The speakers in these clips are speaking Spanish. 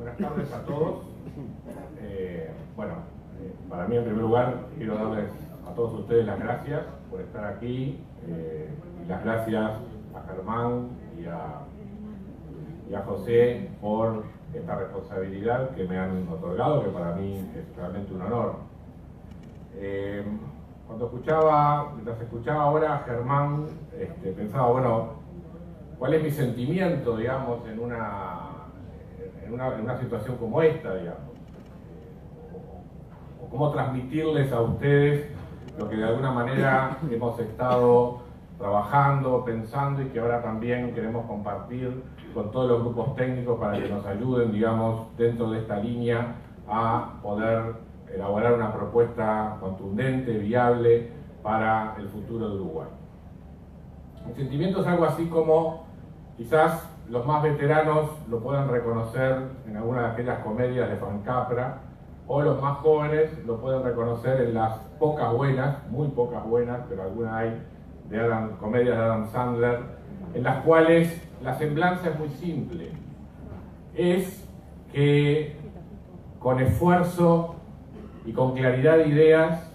Buenas tardes a todos. Para mí en primer lugar quiero darles a todos ustedes las gracias por estar aquí y las gracias a Germán y a José por esta responsabilidad que me han otorgado, que para mí es realmente un honor. Mientras escuchaba ahora a Germán, pensaba, bueno, ¿cuál es mi sentimiento, digamos, en una situación como esta, digamos? O cómo transmitirles a ustedes lo que de alguna manera hemos estado trabajando, pensando y que ahora también queremos compartir con todos los grupos técnicos para que nos ayuden, digamos, dentro de esta línea a poder elaborar una propuesta contundente, viable para el futuro de Uruguay. Mi sentimiento es algo así como, quizás los más veteranos lo puedan reconocer en alguna de aquellas comedias de Frank Capra, o los más jóvenes lo pueden reconocer en las pocas buenas, muy pocas buenas, pero algunas hay, comedias de Adam Sandler, en las cuales la semblanza es muy simple. Es que con esfuerzo y con claridad de ideas,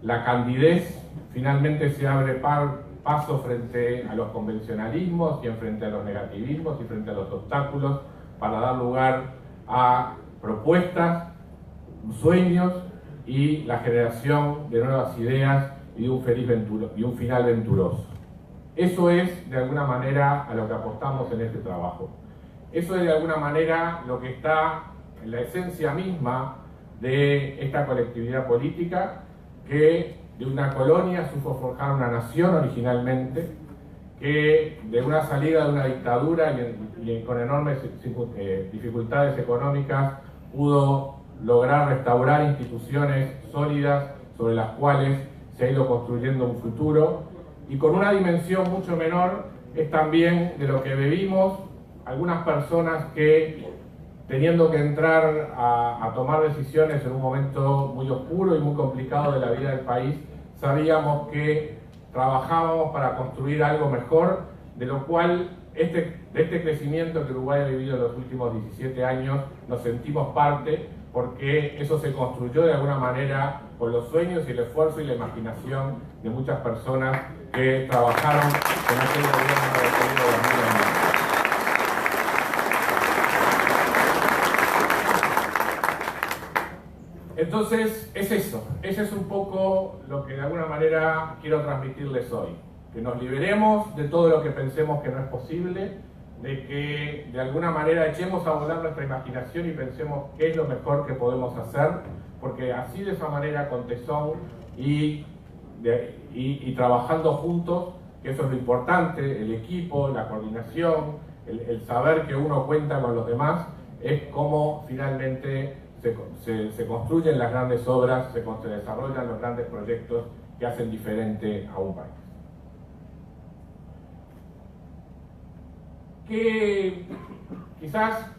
la candidez finalmente se abre paso frente a los convencionalismos y frente a los negativismos y frente a los obstáculos para dar lugar a propuestas, sueños y la generación de nuevas ideas y de un final venturoso. Eso es de alguna manera a lo que apostamos en este trabajo. Eso es de alguna manera lo que está en la esencia misma de esta colectividad política que de una colonia supo forjar una nación originalmente, que de una salida de una dictadura y con enormes dificultades económicas pudo lograr restaurar instituciones sólidas sobre las cuales se ha ido construyendo un futuro, y con una dimensión mucho menor es también de lo que vivimos algunas personas que, teniendo que entrar a tomar decisiones en un momento muy oscuro y muy complicado de la vida del país, sabíamos que trabajábamos para construir algo mejor, de lo cual de este crecimiento que Uruguay ha vivido en los últimos 17 años nos sentimos parte, porque eso se construyó de alguna manera con los sueños y el esfuerzo y la imaginación de muchas personas que trabajaron en aquel gobierno del periodo 2020. Entonces, ese es un poco lo que de alguna manera quiero transmitirles hoy. Que nos liberemos de todo lo que pensemos que no es posible, de que de alguna manera echemos a volar nuestra imaginación y pensemos qué es lo mejor que podemos hacer, porque así de esa manera, con tesón y trabajando juntos, que eso es lo importante, el equipo, la coordinación, el saber que uno cuenta con los demás, es como finalmente se construyen las grandes obras, se desarrollan los grandes proyectos que hacen diferente a un país. Que quizás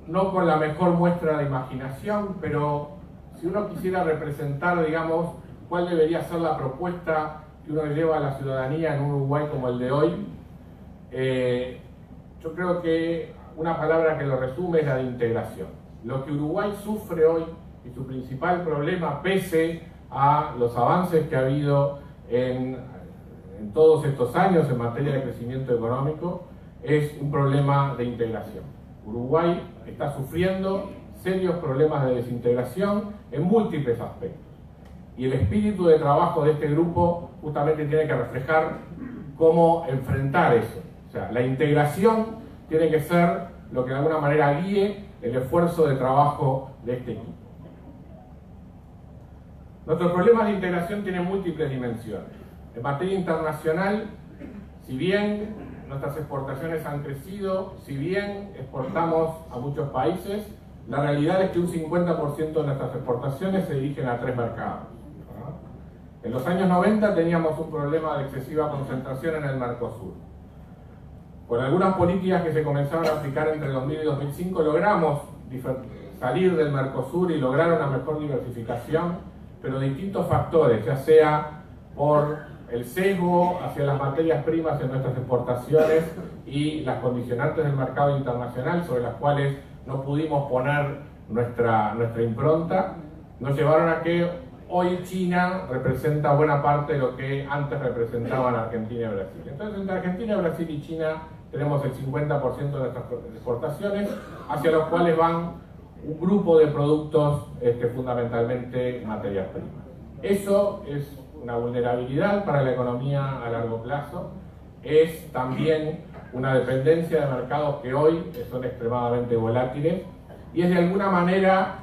no con la mejor muestra de imaginación, pero si uno quisiera representar, digamos, cuál debería ser la propuesta que uno lleva a la ciudadanía en un Uruguay como el de hoy, yo creo que una palabra que lo resume es la de integración. Lo que Uruguay sufre hoy y su principal problema, pese a los avances que ha habido en todos estos años en materia de crecimiento económico, es un problema de integración. Uruguay está sufriendo serios problemas de desintegración en múltiples aspectos. Y el espíritu de trabajo de este grupo justamente tiene que reflejar cómo enfrentar eso. O sea, la integración tiene que ser lo que de alguna manera guíe el esfuerzo de trabajo de este equipo. Nuestros problemas de integración tienen múltiples dimensiones. En materia internacional, si bien nuestras exportaciones han crecido, si bien exportamos a muchos países, la realidad es que un 50% de nuestras exportaciones se dirigen a 3 mercados. En los años 90 teníamos un problema de excesiva concentración en el Mercosur. Con algunas políticas que se comenzaron a aplicar entre 2000 y 2005 logramos salir del Mercosur y lograr una mejor diversificación, pero distintos factores, ya sea por el sesgo hacia las materias primas en nuestras exportaciones y las condicionantes del mercado internacional sobre las cuales no pudimos poner nuestra impronta, nos llevaron a que hoy China representa buena parte de lo que antes representaban Argentina y Brasil. Entonces, entre Argentina, Brasil y China tenemos el 50% de nuestras exportaciones, hacia los cuales van un grupo de productos, fundamentalmente materias primas. Eso es una vulnerabilidad para la economía a largo plazo, es también una dependencia de mercados que hoy son extremadamente volátiles, y es de alguna manera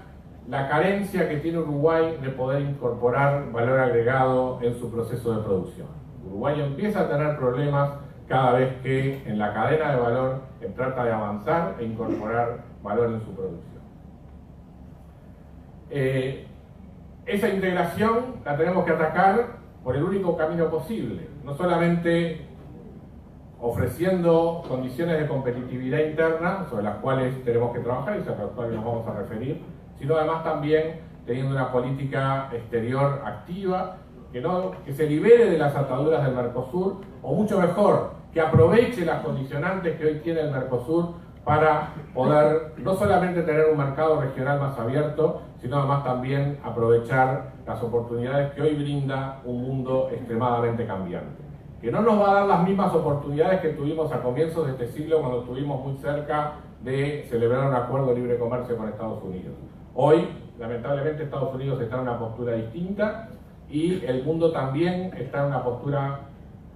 la carencia que tiene Uruguay de poder incorporar valor agregado en su proceso de producción. Uruguay empieza a tener problemas cada vez que en la cadena de valor trata de avanzar e incorporar valor en su producción. Esa integración la tenemos que atacar por el único camino posible, no solamente ofreciendo condiciones de competitividad interna sobre las cuales tenemos que trabajar y sobre las cuales nos vamos a referir, sino además también teniendo una política exterior activa que se libere de las ataduras del Mercosur, o mucho mejor, que aproveche las condicionantes que hoy tiene el Mercosur para poder no solamente tener un mercado regional más abierto, sino además también aprovechar las oportunidades que hoy brinda un mundo extremadamente cambiante, que no nos va a dar las mismas oportunidades que tuvimos a comienzos de este siglo, cuando estuvimos muy cerca de celebrar un acuerdo de libre comercio con Estados Unidos. Hoy, lamentablemente, Estados Unidos está en una postura distinta y el mundo también está en una postura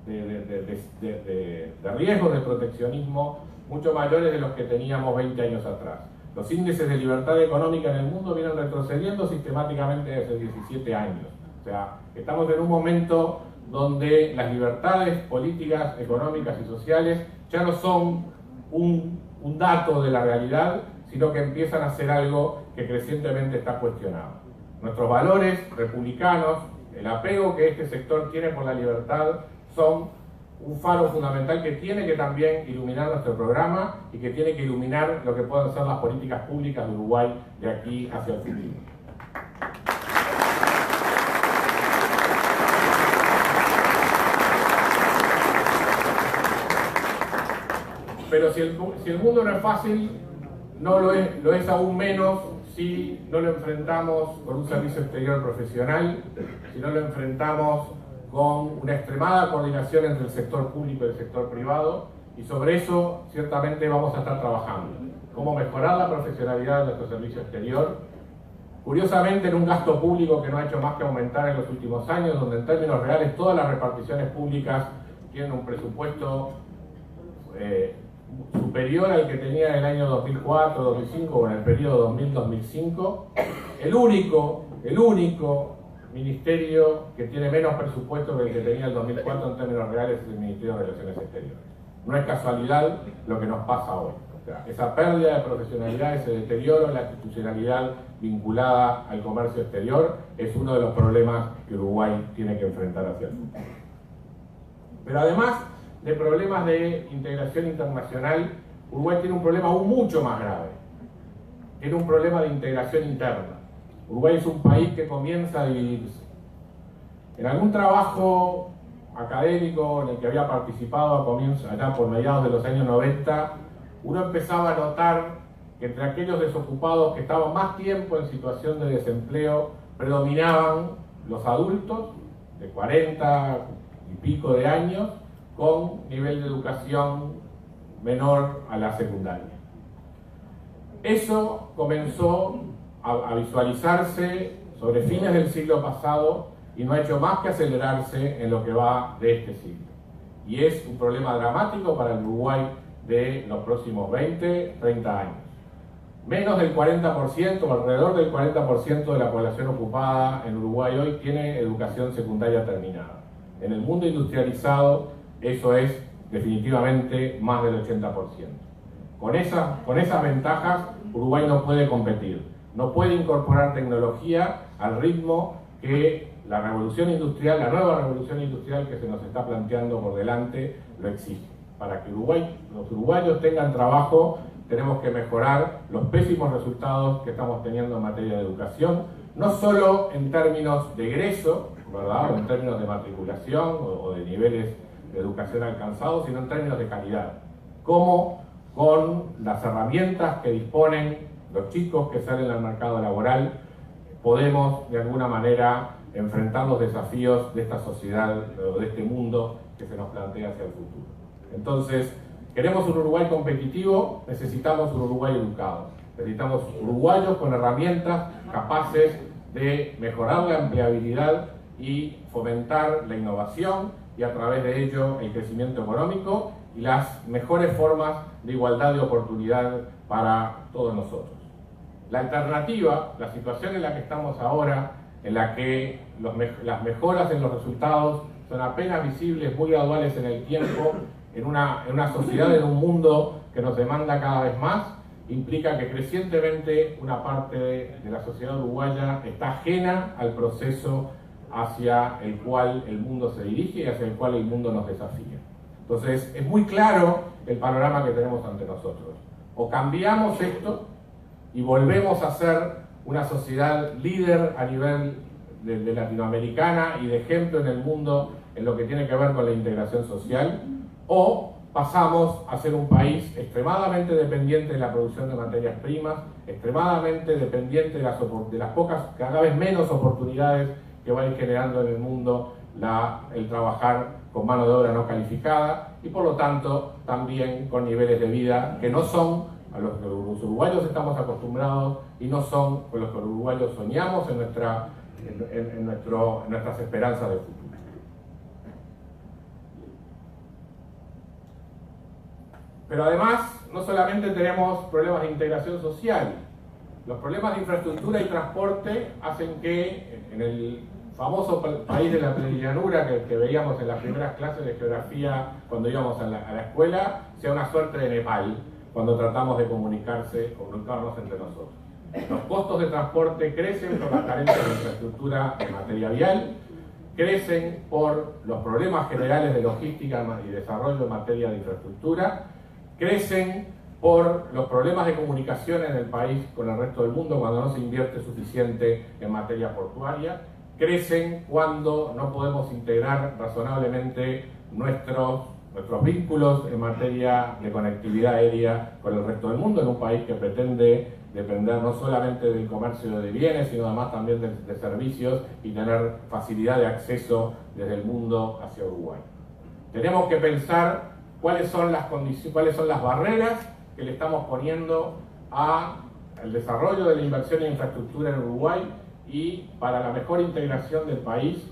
de riesgos de proteccionismo mucho mayores de los que teníamos 20 años atrás. Los índices de libertad económica en el mundo vienen retrocediendo sistemáticamente desde 17 años. O sea, estamos en un momento donde las libertades políticas, económicas y sociales ya no son un dato de la realidad, sino que empiezan a ser algo que crecientemente está cuestionado. Nuestros valores republicanos, el apego que este sector tiene por la libertad, son un faro fundamental que tiene que también iluminar nuestro programa y que tiene que iluminar lo que pueden ser las políticas públicas de Uruguay de aquí hacia el futuro. Pero si el mundo no es fácil, lo es aún menos si no lo enfrentamos con un servicio exterior profesional, si no lo enfrentamos con una extremada coordinación entre el sector público y el sector privado, y sobre eso ciertamente vamos a estar trabajando. Cómo mejorar la profesionalidad de nuestro servicio exterior, curiosamente en un gasto público que no ha hecho más que aumentar en los últimos años, donde en términos reales todas las reparticiones públicas tienen un presupuesto superior al que tenía en el año 2004-2005 o en el periodo 2000-2005. El único ministerio que tiene menos presupuesto que el que tenía el 2004 en términos reales es el Ministerio de Relaciones Exteriores. No es casualidad lo que nos pasa hoy. O sea, esa pérdida de profesionalidad, ese deterioro en la institucionalidad vinculada al comercio exterior es uno de los problemas que Uruguay tiene que enfrentar hacia el futuro. Pero además de problemas de integración internacional, Uruguay tiene un problema aún mucho más grave. Tiene un problema de integración interna. Uruguay es un país que comienza a dividirse. En algún trabajo académico en el que había participado allá por mediados de los años 90, uno empezaba a notar que entre aquellos desocupados que estaban más tiempo en situación de desempleo, predominaban los adultos de 40 y pico de años, con nivel de educación menor a la secundaria. Eso comenzó a visualizarse sobre fines del siglo pasado y no ha hecho más que acelerarse en lo que va de este siglo. Y es un problema dramático para el Uruguay de los próximos 20, 30 años. Menos del 40%, o alrededor del 40% de la población ocupada en Uruguay hoy tiene educación secundaria terminada. En el mundo industrializado eso es definitivamente más del 80%. Con esas ventajas, Uruguay no puede competir, no puede incorporar tecnología al ritmo que la revolución industrial, la nueva revolución industrial que se nos está planteando por delante, lo exige. Para que los uruguayos tengan trabajo, tenemos que mejorar los pésimos resultados que estamos teniendo en materia de educación, no solo en términos de egreso, ¿verdad?, o en términos de matriculación o de niveles de educación alcanzados, sino en términos de calidad. Cómo con las herramientas que disponen los chicos que salen al mercado laboral, podemos de alguna manera enfrentar los desafíos de esta sociedad o de este mundo que se nos plantea hacia el futuro. Entonces, queremos un Uruguay competitivo, necesitamos un Uruguay educado. Necesitamos uruguayos con herramientas capaces de mejorar la empleabilidad y fomentar la innovación y a través de ello el crecimiento económico y las mejores formas de igualdad de oportunidad para todos nosotros. La alternativa, la situación en la que estamos ahora, en la que las mejoras en los resultados son apenas visibles, muy graduales en el tiempo, en una sociedad, en un mundo que nos demanda cada vez más, implica que crecientemente una parte de la sociedad uruguaya está ajena al proceso hacia el cual el mundo se dirige y hacia el cual el mundo nos desafía. Entonces, es muy claro el panorama que tenemos ante nosotros. O cambiamos esto y volvemos a ser una sociedad líder a nivel de latinoamericana y de ejemplo en el mundo en lo que tiene que ver con la integración social, o pasamos a ser un país extremadamente dependiente de la producción de materias primas, extremadamente dependiente de las pocas, cada vez menos oportunidades que va a ir generando en el mundo el trabajar con mano de obra no calificada y por lo tanto también con niveles de vida que no son a los que los uruguayos estamos acostumbrados y no son con los que los uruguayos soñamos en nuestras esperanzas de futuro. Pero además, no solamente tenemos problemas de integración social, los problemas de infraestructura y transporte hacen que en el famoso país de la llanura que veíamos en las primeras clases de geografía cuando íbamos a la escuela, sea una suerte de Nepal cuando tratamos de comunicarnos entre nosotros. Los costos de transporte crecen por las carencias de infraestructura en materia vial, crecen por los problemas generales de logística y desarrollo en materia de infraestructura, crecen por los problemas de comunicación en el país con el resto del mundo cuando no se invierte suficiente en materia portuaria, crecen cuando no podemos integrar razonablemente nuestros vínculos en materia de conectividad aérea con el resto del mundo, en un país que pretende depender no solamente del comercio de bienes, sino además también de servicios y tener facilidad de acceso desde el mundo hacia Uruguay. Tenemos que pensar cuáles son las barreras que le estamos poniendo al desarrollo de la inversión en infraestructura en Uruguay y para la mejor integración del país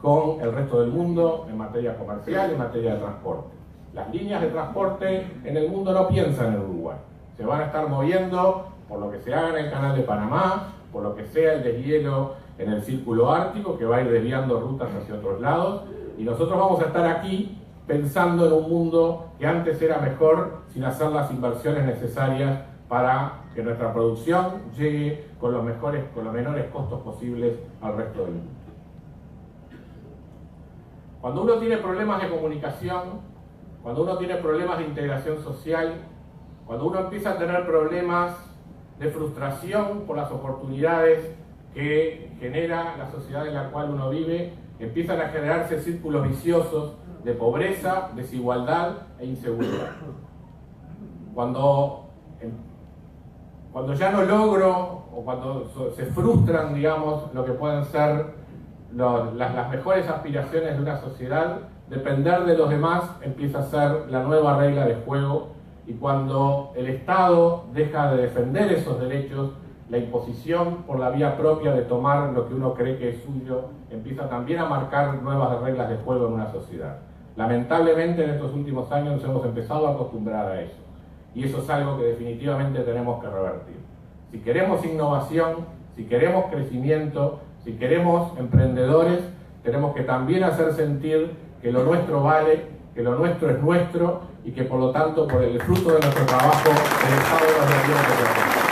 con el resto del mundo en materia comercial y en materia de transporte. Las líneas de transporte en el mundo no piensan en Uruguay. Se van a estar moviendo por lo que se haga en el Canal de Panamá, por lo que sea el deshielo en el Círculo Ártico, que va a ir desviando rutas hacia otros lados, y nosotros vamos a estar aquí pensando en un mundo que antes era mejor sin hacer las inversiones necesarias para que nuestra producción llegue con los menores costos posibles al resto del mundo. Cuando uno tiene problemas de comunicación, cuando uno tiene problemas de integración social, cuando uno empieza a tener problemas de frustración por las oportunidades que genera la sociedad en la cual uno vive, empiezan a generarse círculos viciosos de pobreza, desigualdad e inseguridad. Cuando ya no logro o cuando se frustran, digamos, lo que pueden ser las mejores aspiraciones de una sociedad, depender de los demás empieza a ser la nueva regla de juego, y cuando el Estado deja de defender esos derechos, la imposición por la vía propia de tomar lo que uno cree que es suyo empieza también a marcar nuevas reglas de juego en una sociedad. Lamentablemente en estos últimos años nos hemos empezado a acostumbrar a eso, y eso es algo que definitivamente tenemos que revertir. Si queremos innovación, si queremos crecimiento, si queremos emprendedores, tenemos que también hacer sentir que lo nuestro vale, que lo nuestro es nuestro y que por lo tanto por el fruto de nuestro trabajo el Estado nos lo tiene que repartir.